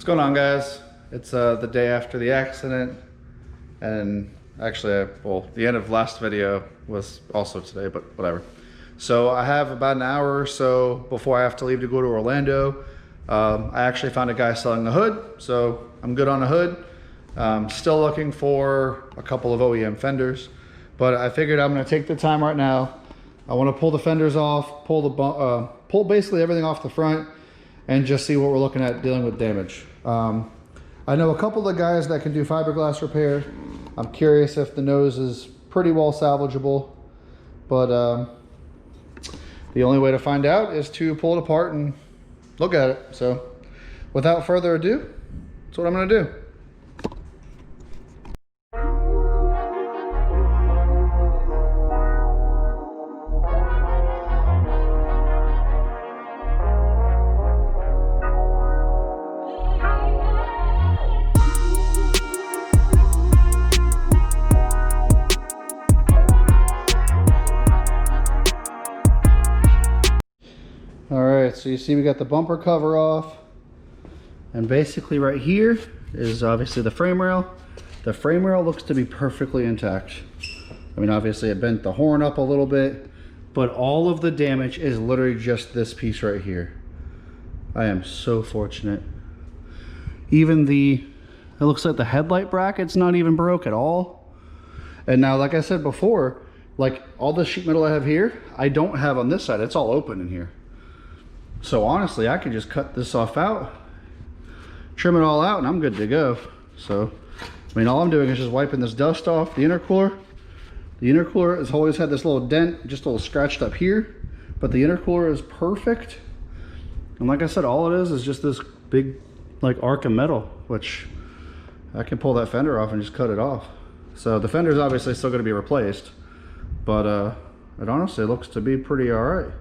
What's going on, guys? It's the day after the accident, and actually, well, the end of last video was also today, but whatever. So I have about an hour or so before I have to leave to go to Orlando. I actually found a guy selling a hood, so I'm good on a hood. Still looking for a couple of OEM fenders, but I figured I'm gonna take the time right now. I wanna pull the fenders off, pull basically everything off the front, and just see what we're looking at dealing with damage. I know a couple of guys that can do fiberglass repair. I'm curious if the nose is pretty well salvageable, but the only way to find out is to pull it apart and look at it. So without further ado, that's what I'm gonna do. Alright, so you see we got the bumper cover off, and basically right here is obviously the frame rail. The frame rail looks to be perfectly intact. I mean, obviously it bent the horn up a little bit, but all of the damage is literally just this piece right here. I am so fortunate. Even it looks like the headlight bracket's not even broke at all. And now, like I said before, like all the sheet metal I have here, I don't have on this side. It's all open in here. So honestly, I could just cut this off out, trim it all out, and I'm good to go. So, I mean, all I'm doing is just wiping this dust off the intercooler. The intercooler has always had this little dent, just a little scratched up here, but the intercooler is perfect. And like I said, all it is just this big, like, arc of metal, which I can pull that fender off and just cut it off. So the fender's obviously still gonna be replaced, but it honestly looks to be pretty all right.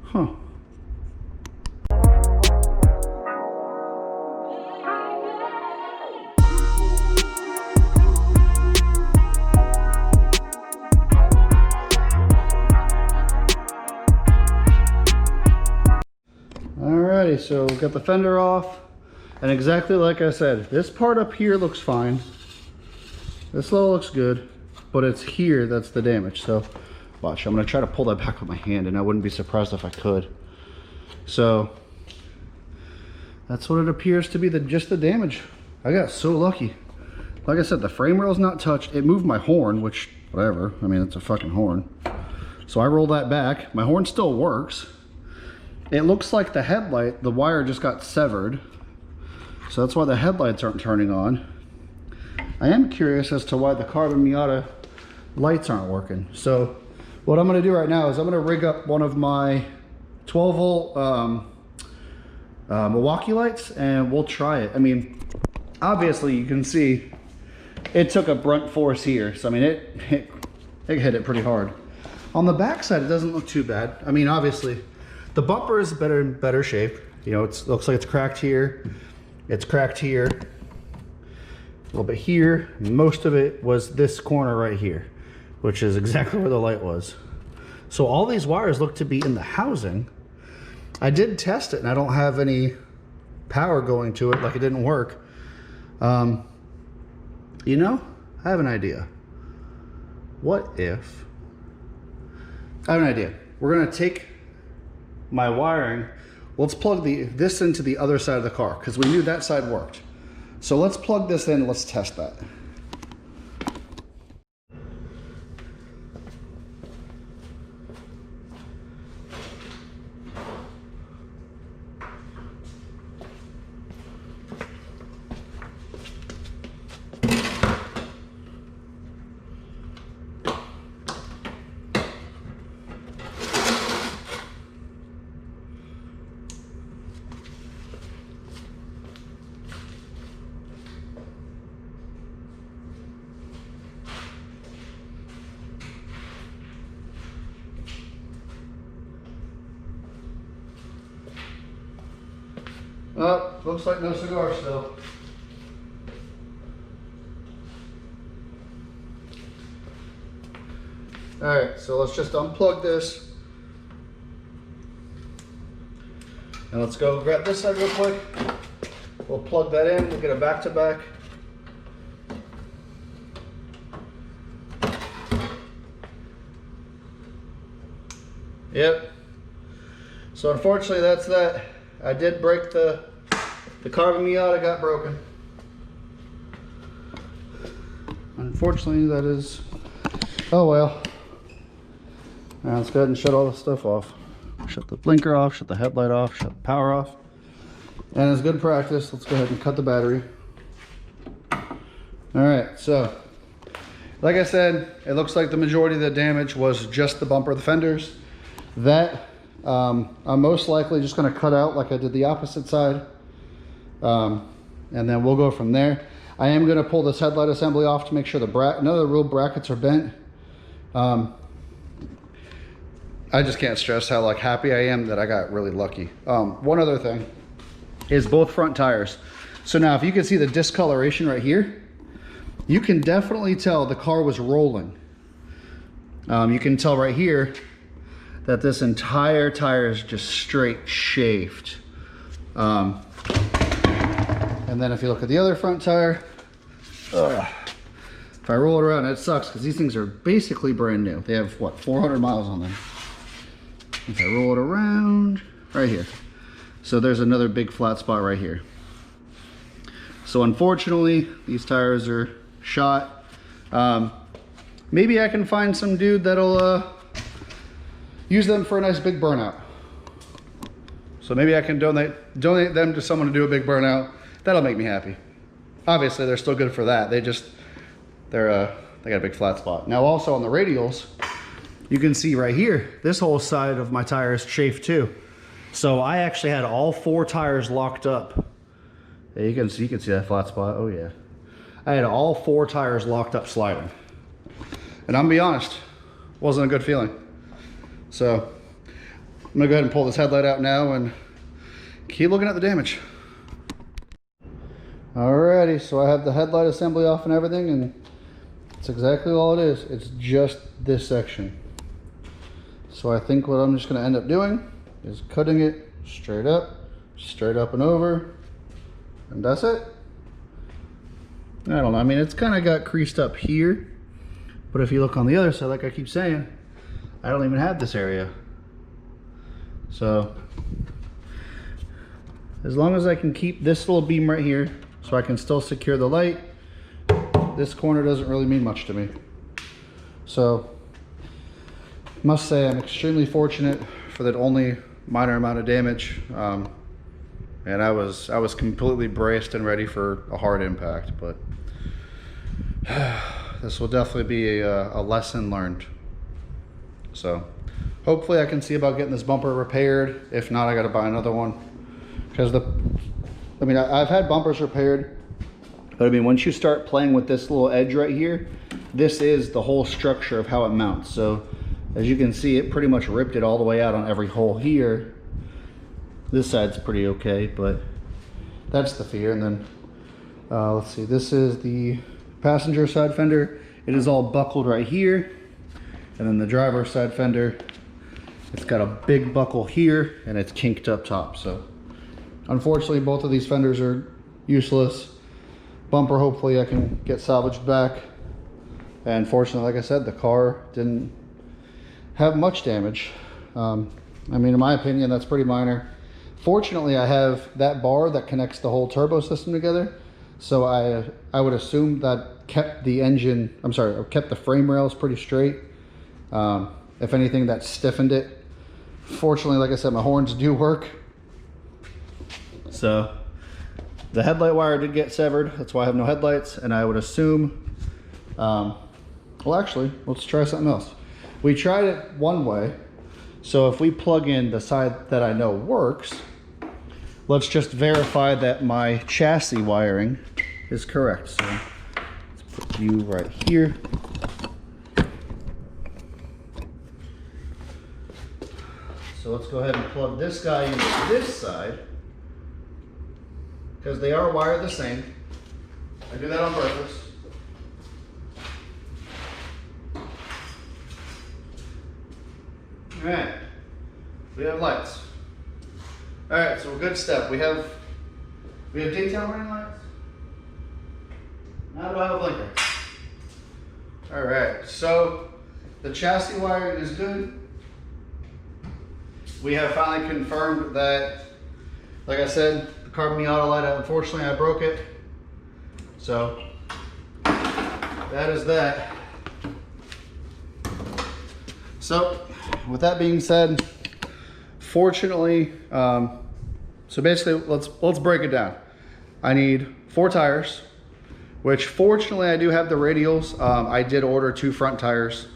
Huh. Alrighty, so we've got the fender off, and exactly like I said, this part up here looks fine. This all looks good, but it's here that's the damage. So watch, I'm gonna try to pull that back with my hand, and I wouldn't be surprised if I could. So that's what it appears to be, just the damage. I got so lucky. Like I said, the frame rail's not touched. It moved my horn, which, whatever, I mean, it's a fucking horn. So I rolled that back. My horn still works. It looks like the headlight, the wire just got severed. So that's why the headlights aren't turning on. I am curious as to why the carbon Miata lights aren't working. So what I'm gonna do right now is I'm gonna rig up one of my 12 volt Milwaukee lights, and we'll try it. I mean, obviously you can see it took a brunt force here. So I mean, it hit it pretty hard. On the back side, it doesn't look too bad. I mean, obviously, the bumper is in better shape. You know, it looks like it's cracked here. It's cracked here. A little bit here. Most of it was this corner right here, which is exactly where the light was. So all these wires look to be in the housing. I did test it, and I don't have any power going to it, like it didn't work. You know, I have an idea. What if... I have an idea. We're gonna take my wiring, let's plug this into the other side of the car, because we knew that side worked. So let's plug this in and let's test that. Oh, looks like no cigar still. Alright, so let's just unplug this. And let's go grab this side real quick. we'll plug that in, we'll get a back-to-back. Yep. So unfortunately that's that. I did break the carbon Miata got broken. Unfortunately that is, oh well. Now let's go ahead and shut all this stuff off. Shut the blinker off, shut the headlight off, shut the power off. And as good practice, let's go ahead and cut the battery. All right, so like I said, it looks like the majority of the damage was just the bumper, the fenders. That I'm most likely just going to cut out like I did the opposite side, and then we'll go from there. I am going to pull this headlight assembly off to make sure none of the real brackets are bent. I just can't stress how happy I am that I got really lucky. One other thing is both front tires. So now if you can see the discoloration right here, you can definitely tell the car was rolling. You can tell right here that this entire tire is just straight chafed. And then if you look at the other front tire, if I roll it around, it sucks because these things are basically brand new. They have what, 400 miles on them. If I roll it around, right here. So there's another big flat spot right here. So unfortunately, these tires are shot. Maybe I can find some dude that'll use them for a nice big burnout. So maybe I can donate them to someone to do a big burnout. That'll make me happy. Obviously, they're still good for that. They got a big flat spot. Now also on the radials, you can see right here, this whole side of my tire is chafed too. So I actually had all 4 tires locked up. Yeah, you can see that flat spot. Oh yeah. I had all 4 tires locked up sliding. And I'm gonna be honest, wasn't a good feeling. So I'm gonna go ahead and pull this headlight out now and keep looking at the damage. Alrighty, so I have the headlight assembly off and everything, and it's exactly all it is. It's just this section. So I think what I'm just gonna end up doing is cutting it straight up and over, and that's it. I don't know, I mean, it's kind of got creased up here, but if you look on the other side, like I keep saying, I don't even have this area. So as long as I can keep this little beam right here so I can still secure the light, this corner doesn't really mean much to me. So must say I'm extremely fortunate for that only minor amount of damage. And I was completely braced and ready for a hard impact, but this will definitely be a lesson learned. So hopefully I can see about getting this bumper repaired. If not, I got to buy another one, because I mean, I've had bumpers repaired, but I mean, once you start playing with this little edge right here, this is the whole structure of how it mounts. So as you can see, it pretty much ripped it all the way out on every hole here. This side's pretty okay, but that's the fear. And then let's see, this is the passenger side fender. It is all buckled right here. And then the driver's side fender, it's got a big buckle here and it's kinked up top. So unfortunately, both of these fenders are useless. Bumper, hopefully I can get salvaged back. And fortunately, like I said, the car didn't have much damage. I mean, in my opinion, that's pretty minor. Fortunately, I have that bar that connects the whole turbo system together. So I would assume that kept the engine, kept the frame rails pretty straight. If anything, that stiffened it. Fortunately, like I said, my horns do work. So the headlight wire did get severed. That's why I have no headlights. And I would assume, well, actually, let's try something else. We tried it one way. So if we plug in the side that I know works, let's just verify that my chassis wiring is correct. So let's put you right here. So let's go ahead and plug this guy into this side, because they are wired the same. I do that on purpose. All right, we have lights. All right, so a good step. We have We have daytime running lights. Now do I have a blinker? All right, so the chassis wiring is good. We have finally confirmed that, like I said, the carbon Miata light, unfortunately I broke it. So that is that. So with that being said, fortunately, so basically let's break it down. I need 4 tires, which fortunately I do have the radials. I did order 2 front tires.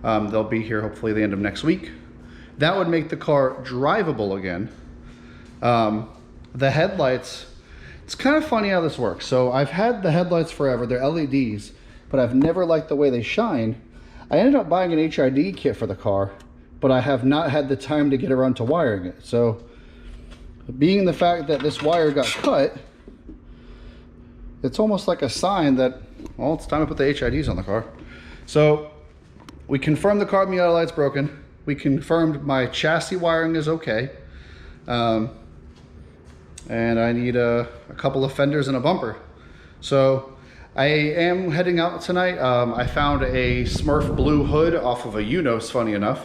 They'll be here hopefully the end of next week. That would make the car drivable again. The headlights, it's kind of funny how this works. So I've had the headlights forever, they're LEDs, but I've never liked the way they shine. I ended up buying an HID kit for the car, but I have not had the time to get around to wiring it. So being the fact that this wire got cut, it's almost like a sign that, well, it's time to put the HIDs on the car. So we confirmed the carbon Miata light's broken. We confirmed my chassis wiring is okay. And I need a couple of fenders and a bumper. So I am heading out tonight. I found a Smurf blue hood off of a Unos, funny enough.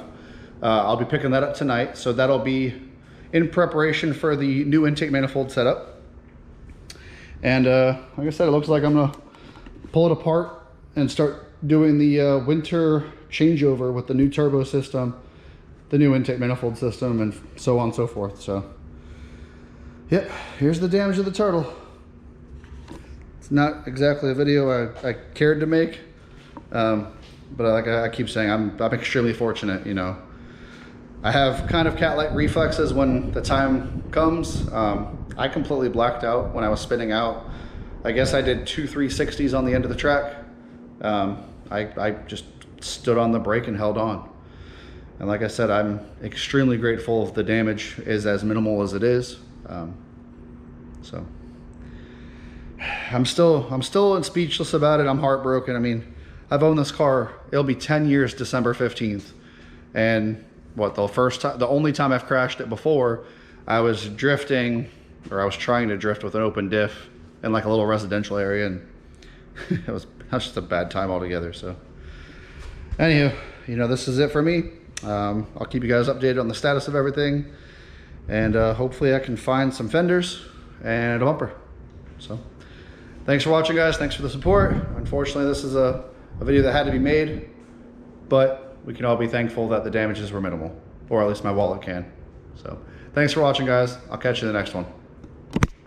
I'll be picking that up tonight. So that'll be in preparation for the new intake manifold setup. And like I said, it looks like I'm gonna pull it apart and start doing the winter changeover with the new turbo system, the new intake manifold system, and so on and so forth. So yep, here's the damage of the turtle. It's not exactly a video I cared to make, but like I keep saying, I'm extremely fortunate. You know, I have kind of cat-like reflexes when the time comes. I completely blacked out when I was spinning out. I guess I did 2 360s on the end of the track. I just stood on the brake and held on. And like I said, I'm extremely grateful if the damage is as minimal as it is. So I'm still speechless about it. I'm heartbroken. I mean, I've owned this car, it'll be 10 years December 15th. And what, the only time I've crashed it before, I was drifting, or I was trying to drift with an open diff in like a little residential area, and that was just a bad time altogether. So anywho, you know, this is it for me. I'll keep you guys updated on the status of everything, and hopefully I can find some fenders and a bumper. So thanks for watching, guys. Thanks for the support. Unfortunately, this is a video that had to be made, but we can all be thankful that the damages were minimal, or at least my wallet can. So thanks for watching, guys. I'll catch you in the next one.